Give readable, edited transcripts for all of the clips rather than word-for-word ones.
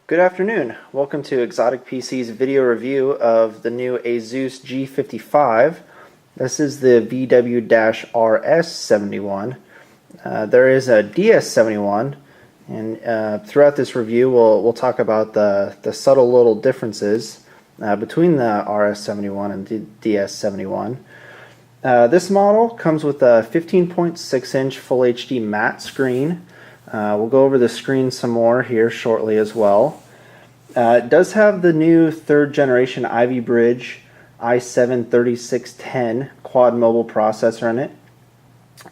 Good afternoon. Welcome to XOTIC PC's video review of the new ASUS G55. This is the VW-RS71. There is a DS71, and throughout this review we'll talk about the subtle little differences between the RS71 and the DS71. This model comes with a 15.6-inch Full HD matte screen. We'll go over the screen some more here shortly as well. It does have the new 3rd generation Ivy Bridge i7-3610 quad mobile processor in it,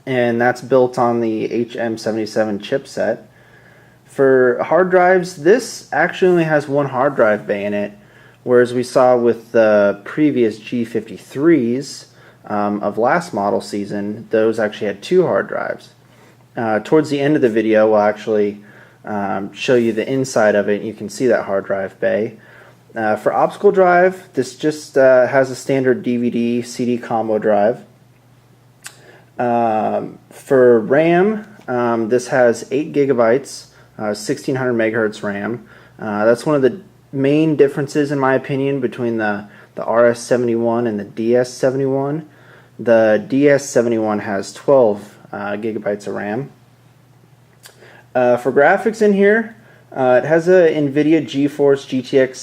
and that's built on the HM77 chipset. For hard drives, this actually only has one hard drive bay in it, whereas we saw with the previous G53s of last model season, those actually had 2 hard drives. Towards the end of the video, we'll actually show you the inside of it. You can see that hard drive bay. For Optical Drive, this just has a standard DVD CD combo drive. For RAM, this has 8 gigabytes, 1600 megahertz RAM. That's one of the main differences, in my opinion, between the RS71 and the DS71. The DS71 has 12 gigabytes of RAM. For graphics in here, it has a nVIDIA GeForce GTX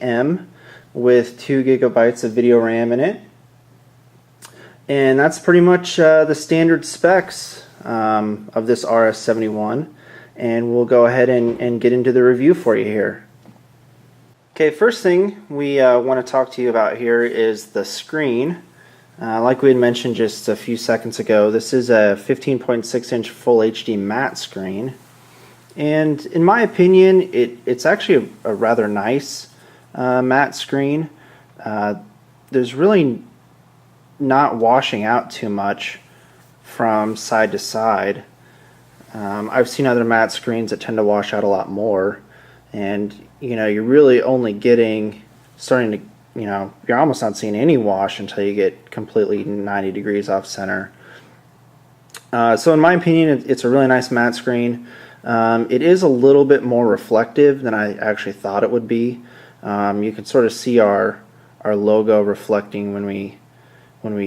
660M with 2 gigabytes of video RAM in it. And that's pretty much the standard specs of this RS71. And we'll go ahead and get into the review for you here. Okay, first thing we want to talk to you about here is the screen. Like we had mentioned just a few seconds ago, this is a 15.6-inch Full HD matte screen, and in my opinion, it's actually a rather nice matte screen. There's really not washing out too much from side to side. I've seen other matte screens that tend to wash out a lot more, and you're really only starting to you're almost not seeing any wash until you get completely 90 degrees off center. So in my opinion, it's a really nice matte screen. It is a little bit more reflective than I actually thought it would be. You can sort of see our logo reflecting when we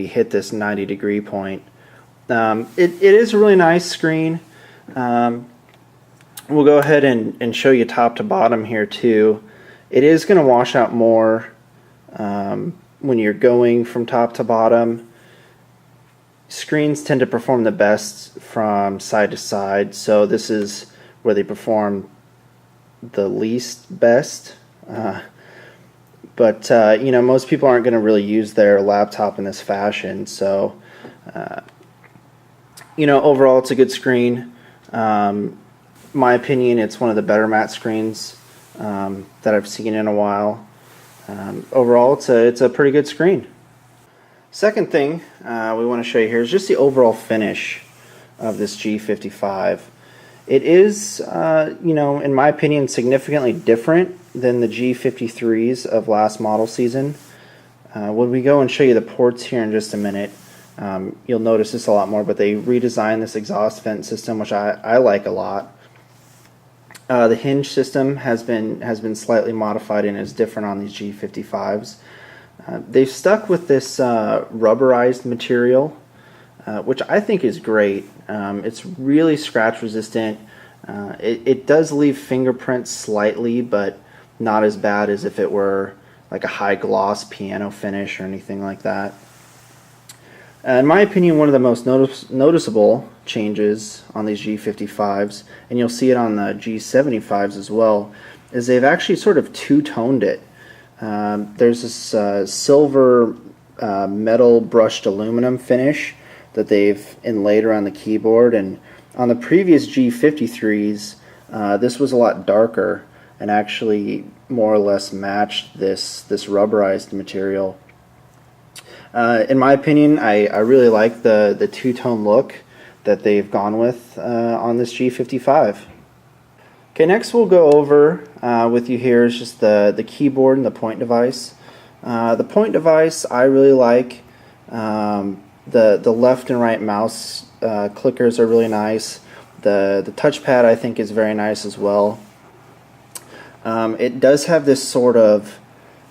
hit this 90 degree point. It is a really nice screen. We'll go ahead and show you top to bottom here too. It is going to wash out more when you're going from top to bottom. Screens tend to perform the best from side to side, so this is where they perform the least best. But most people aren't going to really use their laptop in this fashion, so overall it's a good screen. My opinion, it's one of the better matte screens that I've seen in a while. Overall, it's a pretty good screen. Second thing we want to show you here is just the overall finish of this G55. It is, in my opinion, significantly different than the G53s of last model season. When we go and show you the ports here in just a minute, you'll notice this a lot more, but they redesigned this exhaust vent system, which I like a lot. The hinge system has been slightly modified and is different on these G55s. They've stuck with this rubberized material, which I think is great. It's really scratch resistant. It does leave fingerprints slightly, but not as bad as if it were like a high gloss piano finish or anything like that. In my opinion, one of the most noticeable changes on these G55s, and you'll see it on the G75s as well, is they've actually sort of two-toned it. There's this silver metal brushed aluminum finish that they've inlaid around the keyboard, and on the previous G53s this was a lot darker and actually more or less matched this rubberized material. In my opinion, I really like the two-tone look that they've gone with on this G55. Okay, next we'll go over with you here is just the keyboard and the point device. The point device I really like. The left and right mouse clickers are really nice. The touchpad I think is very nice as well. It does have this sort of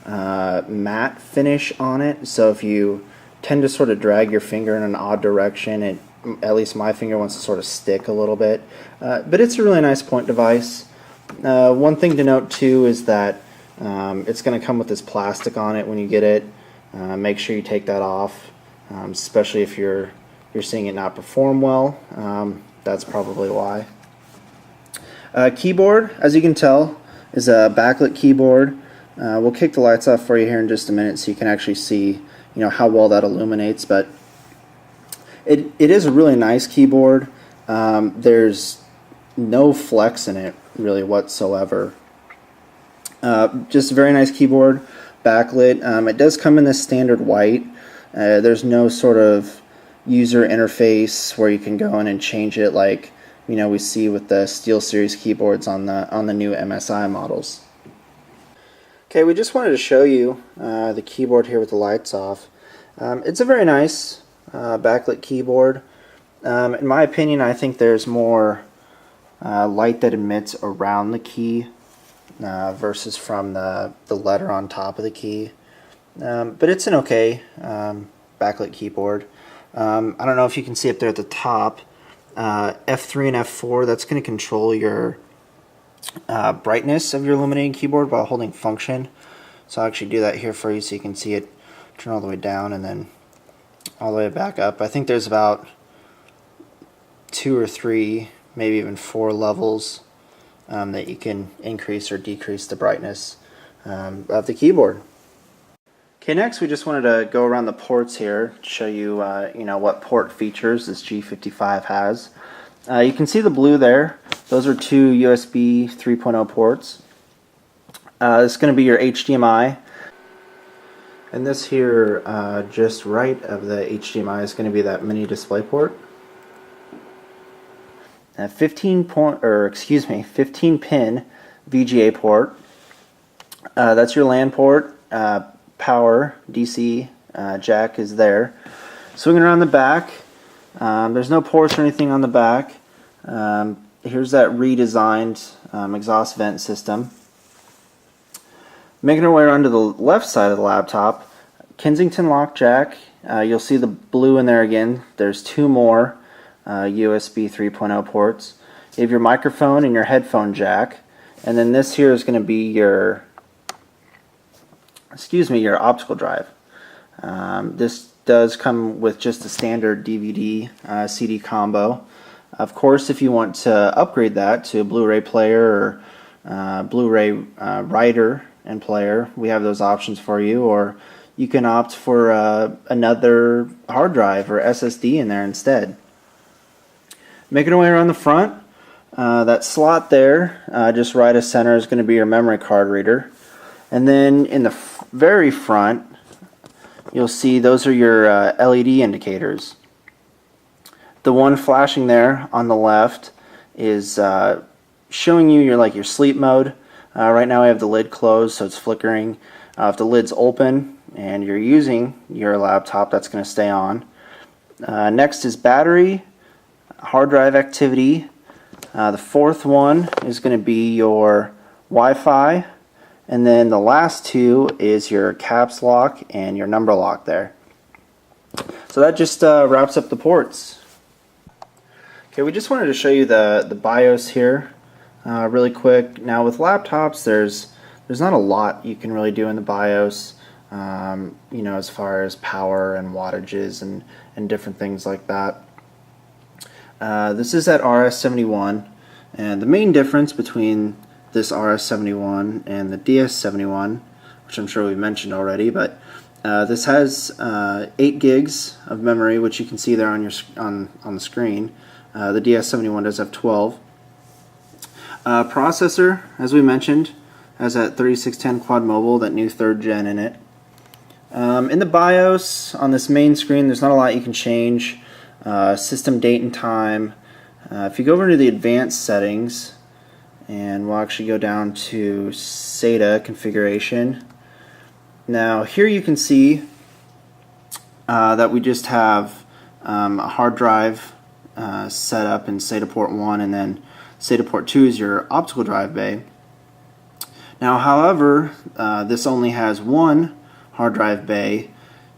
matte finish on it, so if you tend to sort of drag your finger in an odd direction, at least my finger wants to sort of stick a little bit. But it's a really nice point device. One thing to note too is that it's going to come with this plastic on it when you get it. Make sure you take that off, especially if you're seeing it not perform well. That's probably why. Keyboard, as you can tell, is a backlit keyboard. We'll kick the lights off for you here in just a minute so you can actually see how well that illuminates, but it is a really nice keyboard. There's no flex in it really whatsoever. Just a very nice keyboard, backlit. It does come in this standard white. There's no sort of user interface where you can go in and change it like we see with the SteelSeries keyboards on the new MSI models. Okay, we just wanted to show you the keyboard here with the lights off. It's a very nice backlit keyboard. In my opinion, I think there's more light that emits around the key versus from the letter on top of the key. But it's an okay backlit keyboard. I don't know if you can see up there at the top, F3 and F4, that's going to control your brightness of your illuminating keyboard while holding function. So I'll actually do that here for you so you can see it turn all the way down and then all the way back up. I think there's about 2 or 3, maybe even 4 levels that you can increase or decrease the brightness of the keyboard. Okay, next we just wanted to go around the ports here to show you what port features this G55 has. You can see the blue there. Those are 2 USB 3.0 ports. This is going to be your HDMI. And this here, just right of the HDMI, is going to be that mini display port. 15 pin VGA port. That's your LAN port. Power DC jack is there. Swinging around the back, there's no ports or anything on the back. Here's that redesigned exhaust vent system. Making our way around to the left side of the laptop, Kensington lock jack. You'll see the blue in there again. There's 2 more USB 3.0 ports. You have your microphone and your headphone jack, and then this here is going to be your optical drive. This does come with just a standard DVD CD combo. Of course, if you want to upgrade that to a Blu-ray player or Blu-ray writer and player, we have those options for you, or you can opt for another hard drive or SSD in there instead. Making our way around the front, that slot there, just right of center, is going to be your memory card reader. And then in the very front, you'll see those are your LED indicators. The one flashing there on the left is showing you your sleep mode. Right now I have the lid closed, so it's flickering. If the lid's open and you're using your laptop, that's going to stay on. Next is battery, hard drive activity. The fourth one is going to be your Wi-Fi. And then the last 2 is your caps lock and your number lock there. So that just wraps up the ports. Okay, we just wanted to show you the BIOS here really quick. Now with laptops, there's not a lot you can really do in the BIOS, as far as power and wattages and different things like that. This is at RS71, and the main difference between this RS71 and the DS71, which I'm sure we mentioned already, but this has 8 gigs of memory, which you can see there on the screen. The DS71 does have 12. Processor, as we mentioned, has that 3610 quad mobile, that new 3rd gen in it. In the BIOS, on this main screen, there's not a lot you can change. System date and time. If you go over to the advanced settings, and we'll actually go down to SATA configuration. Now here you can see that we just have a hard drive set up in SATA port 1, and then SATA port 2 is your optical drive bay. Now, however, this only has one hard drive bay.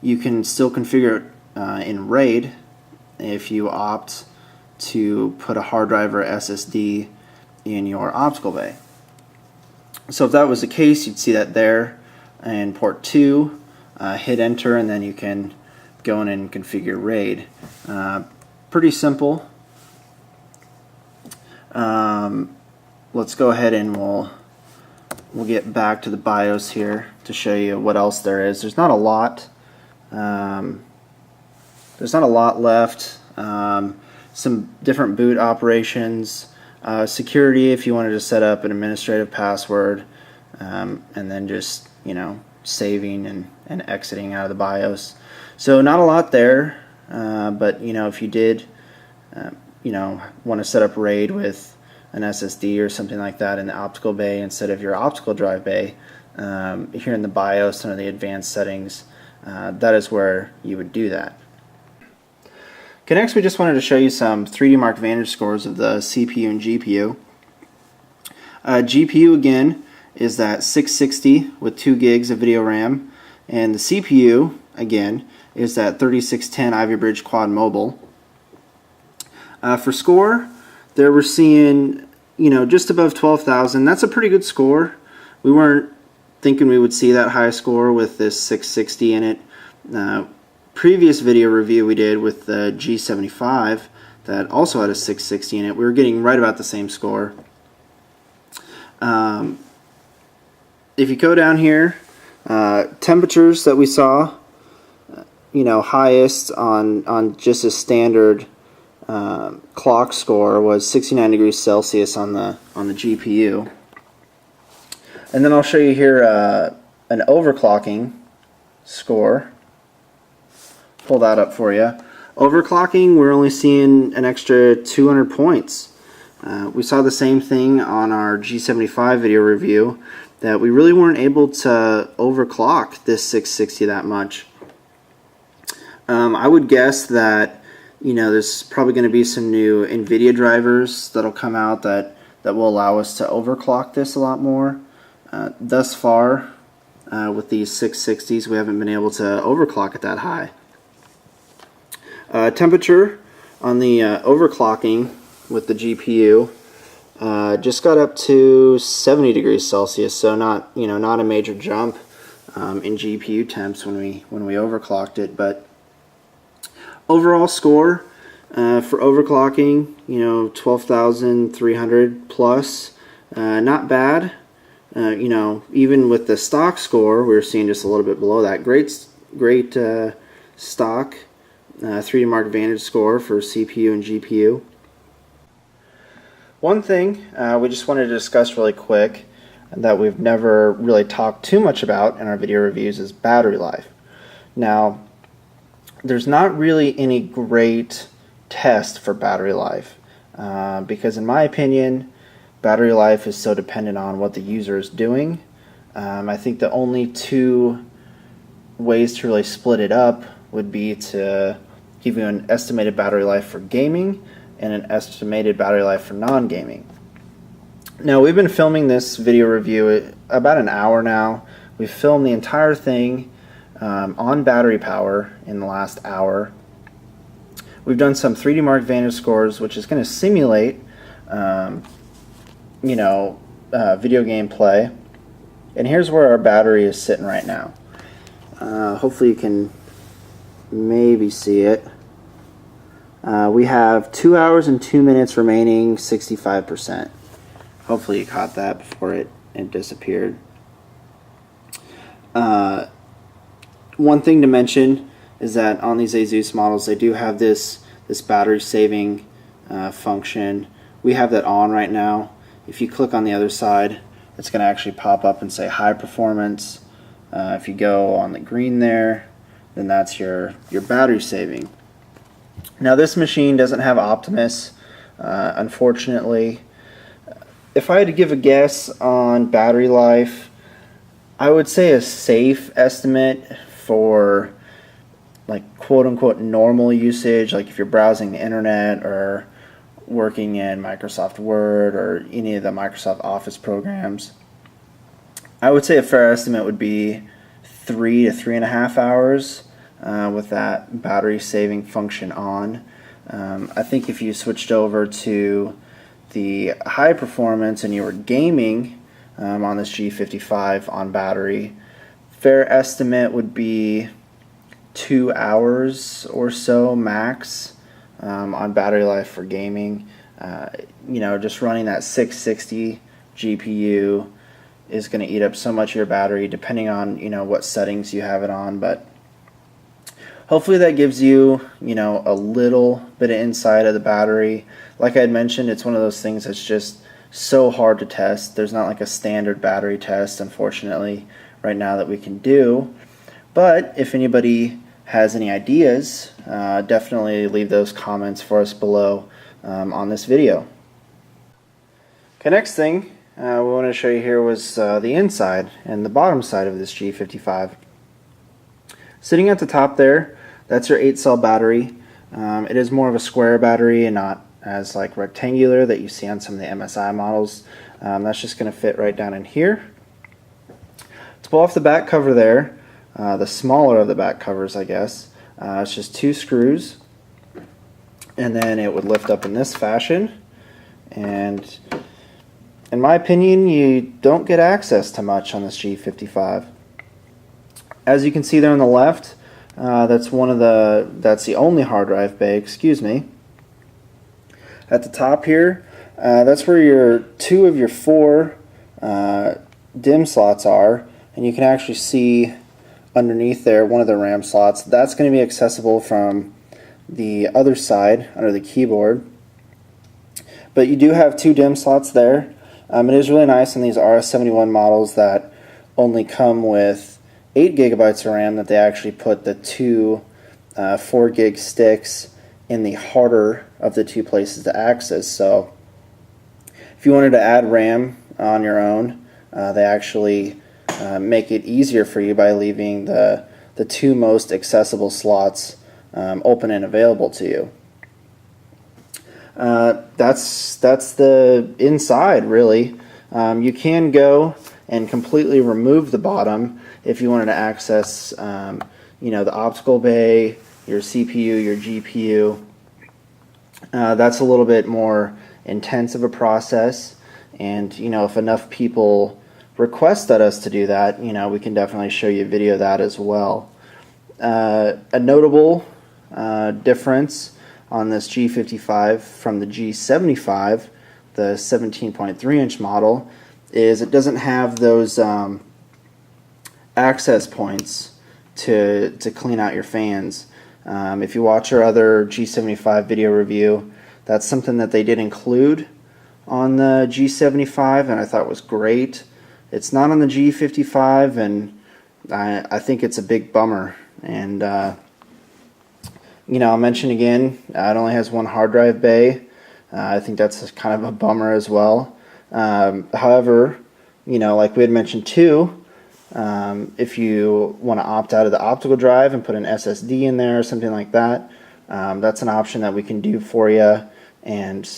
You can still configure it in RAID if you opt to put a hard drive or SSD in your optical bay. So if that was the case, you'd see that there in port 2. Hit enter, and then you can go in and configure RAID. Pretty simple. Let's go ahead and we'll get back to the BIOS here to show you what else there is. There's not a lot. There's not a lot left. Some different boot operations, security if you wanted to set up an administrative password, and then just saving and exiting out of the BIOS. So not a lot there, but if you did want to set up RAID with an SSD or something like that in the optical bay instead of your optical drive bay, here in the BIOS under the advanced settings, that is where you would do that. Okay, next we just wanted to show you some 3D Mark Vantage scores of the CPU and GPU. GPU again is that 660 with 2 gigs of video RAM, and the CPU again is that 3610 Ivy Bridge Quad Mobile. For score, there we're seeing just above 12,000. That's a pretty good score. We weren't thinking we would see that high score with this 660 in it. Previous video review we did with the G55 that also had a 660 in it, we were getting right about the same score. If you go down here, temperatures that we saw, highest on just a standard clock score was 69 degrees Celsius on the GPU. And then I'll show you here an overclocking score. Pull that up for you. Overclocking, we're only seeing an extra 200 points. We saw the same thing on our G75 video review, that we really weren't able to overclock this 660 that much. I would guess that there's probably going to be some new nVIDIA drivers that'll come out that will allow us to overclock this a lot more. Thus far, with these 660s, we haven't been able to overclock it that high. Temperature on the overclocking with the GPU just got up to 70 degrees Celsius, so not a major jump in GPU temps when we overclocked it. But overall score for overclocking, 12,300 plus, not bad. Even with the stock score, we were seeing just a little bit below that. Great stock 3D Mark Vantage score for CPU and GPU. One thing we just wanted to discuss really quick that we've never really talked too much about in our video reviews is battery life. Now, there's not really any great test for battery life because in my opinion, battery life is so dependent on what the user is doing. I think the only two ways to really split it up would be to give you an estimated battery life for gaming and an estimated battery life for non-gaming. Now, we've been filming this video review about an hour now. We've filmed the entire thing on battery power in the last hour. We've done some 3D Mark Vantage scores, which is going to simulate video game play. And here's where our battery is sitting right now. Hopefully you can maybe see it. We have 2 hours and 2 minutes remaining, 65%. Hopefully you caught that before it disappeared. One thing to mention is that on these ASUS models, they do have this battery saving function. We have that on right now. If you click on the other side, it's going to actually pop up and say high performance. If you go on the green there, then that's your battery saving. Now, this machine doesn't have Optimus, unfortunately. If I had to give a guess on battery life, I would say a safe estimate for like quote-unquote normal usage, like if you're browsing the internet or working in Microsoft Word or any of the Microsoft Office programs, I would say a fair estimate would be 3 to 3.5 hours with that battery saving function on. I think if you switched over to the high performance and you were gaming on this G55 on battery, fair estimate would be 2 hours or so max on battery life for gaming. Just running that 660 GPU is going to eat up so much of your battery, depending on what settings you have it on. But hopefully that gives you a little bit of insight of the battery. Like I had mentioned, it's one of those things that's just so hard to test. There's not like a standard battery test, unfortunately, right now that we can do. But if anybody has any ideas, definitely leave those comments for us below on this video. Okay, next thing we want to show you here was the inside and the bottom side of this G55. Sitting at the top there, that's your 8-cell battery. It is more of a square battery and not as like rectangular that you see on some of the MSI models. That's just going to fit right down in here. To pull off the back cover there, the smaller of the back covers, I guess, it's just 2 screws, and then it would lift up in this fashion. And in my opinion, you don't get access to much on this G55. As you can see there on the left, that's the only hard drive bay, excuse me. At the top here, that's where 2 of your 4 DIMM slots are, and you can actually see underneath there one of the RAM slots. That's going to be accessible from the other side under the keyboard. But you do have 2 DIMM slots there. It is really nice in these RS71 models that only come with 8 gigabytes of RAM that they actually put the 2 4 gig sticks in the harder of the 2 places to access. So if you wanted to add RAM on your own, they actually make it easier for you by leaving the 2 most accessible slots open and available to you. That's the inside, really. You can go and completely remove the bottom if you wanted to access the optical bay, your CPU, your GPU. That's a little bit more intense of a process, and if enough people requested us to do that, we can definitely show you a video of that as well. A notable difference on this G55 from the G75, the 17.3-inch model, is it doesn't have those access points to clean out your fans. If you watch our other G75 video review, that's something that they did include on the G75, and I thought was great. It's not on the G55, and I think it's a big bummer. And I'll mention again, it only has 1 hard drive bay. I think that's kind of a bummer as well. However, like we had mentioned too, if you want to opt out of the optical drive and put an SSD in there or something like that, that's an option that we can do for you, and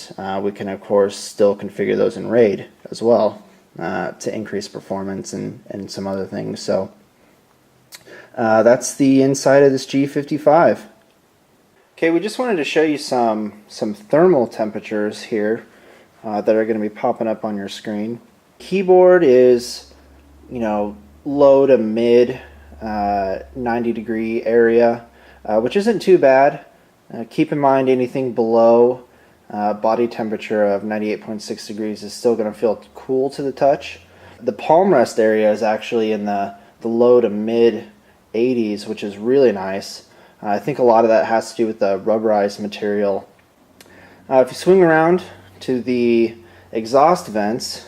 we can of course still configure those in RAID as well to increase performance and some other things. So that's the inside of this G55. Okay, we just wanted to show you some thermal temperatures here that are going to be popping up on your screen. Keyboard is, low to mid 90-degree area, which isn't too bad. Keep in mind anything below body temperature of 98.6 degrees is still going to feel cool to the touch. The palm rest area is actually in the low to mid 80s, which is really nice. I think a lot of that has to do with the rubberized material. If you swing around to the exhaust vents,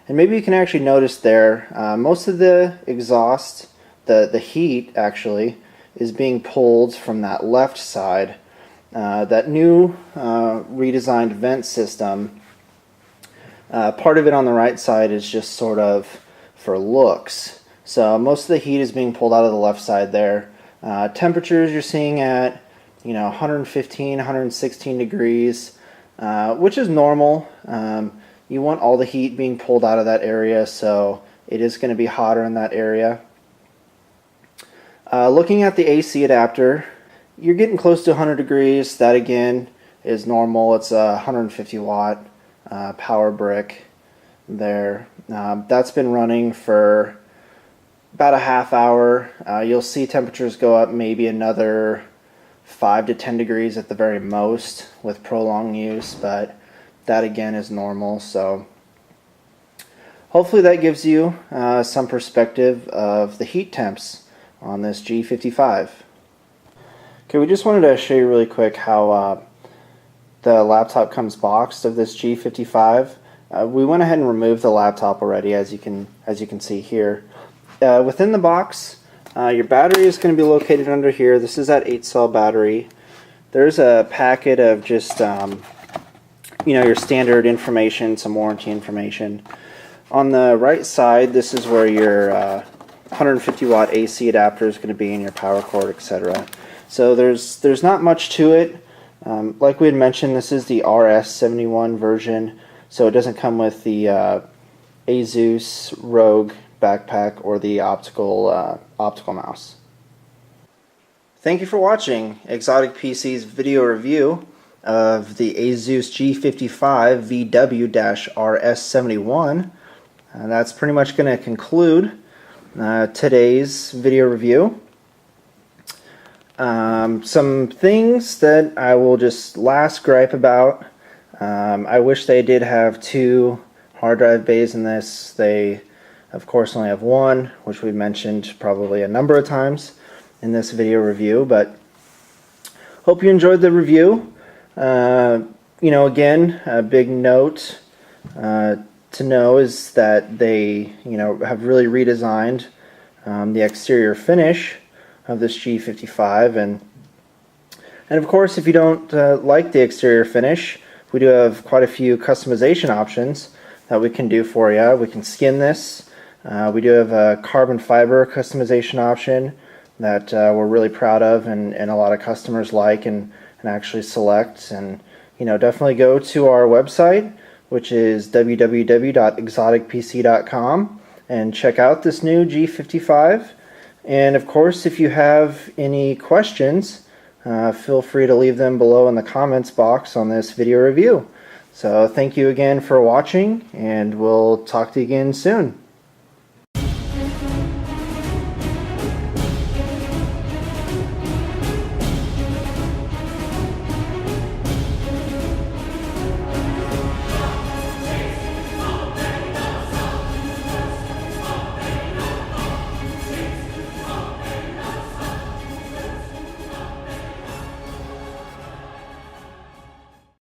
and maybe you can actually notice there, most of the exhaust, the heat actually, is being pulled from that left side. That new redesigned vent system, part of it on the right side is just sort of for looks. So most of the heat is being pulled out of the left side there. Temperatures you're seeing at 115, 116 degrees, which is normal. You want all the heat being pulled out of that area, so it is going to be hotter in that area. Looking at the AC adapter, you're getting close to 100 degrees. That again is normal. It's a 150 watt power brick there. That's been running for about a half hour. You'll see temperatures go up maybe another 5 to 10 degrees at the very most with prolonged use, but that again is normal. So hopefully that gives you some perspective of the heat temps on this G55. Okay, we just wanted to show you really quick how the laptop comes boxed of this G55. We went ahead and removed the laptop already, as you can see here. Within the box, your battery is going to be located under here. This is that 8-cell battery. There's a packet of just your standard information, some warranty information. On the right side, this is where your 150 watt AC adapter is going to be, in your power cord, etc. So there's not much to it. Like we had mentioned, this is the RS71 version, so it doesn't come with the ASUS ROG backpack or the optical mouse. Thank you for watching XOTIC PC's video review of the ASUS G55VW-RS71. That's pretty much going to conclude today's video review. Some things that I will just last gripe about. I wish they did have 2 hard drive bays in this. They of course only have 1, which we mentioned probably a number of times in this video review, but hope you enjoyed the review. Again, a big note to know is that they have really redesigned the exterior finish of this G55, and of course, if you don't like the exterior finish, we do have quite a few customization options that we can do for you. We can skin this. We do have a carbon fiber customization option that we're really proud of, and a lot of customers like and actually select. And definitely go to our website, which is www.exoticpc.com, and check out this new G55. And of course, if you have any questions, feel free to leave them below in the comments box on this video review. So thank you again for watching, and we'll talk to you again soon.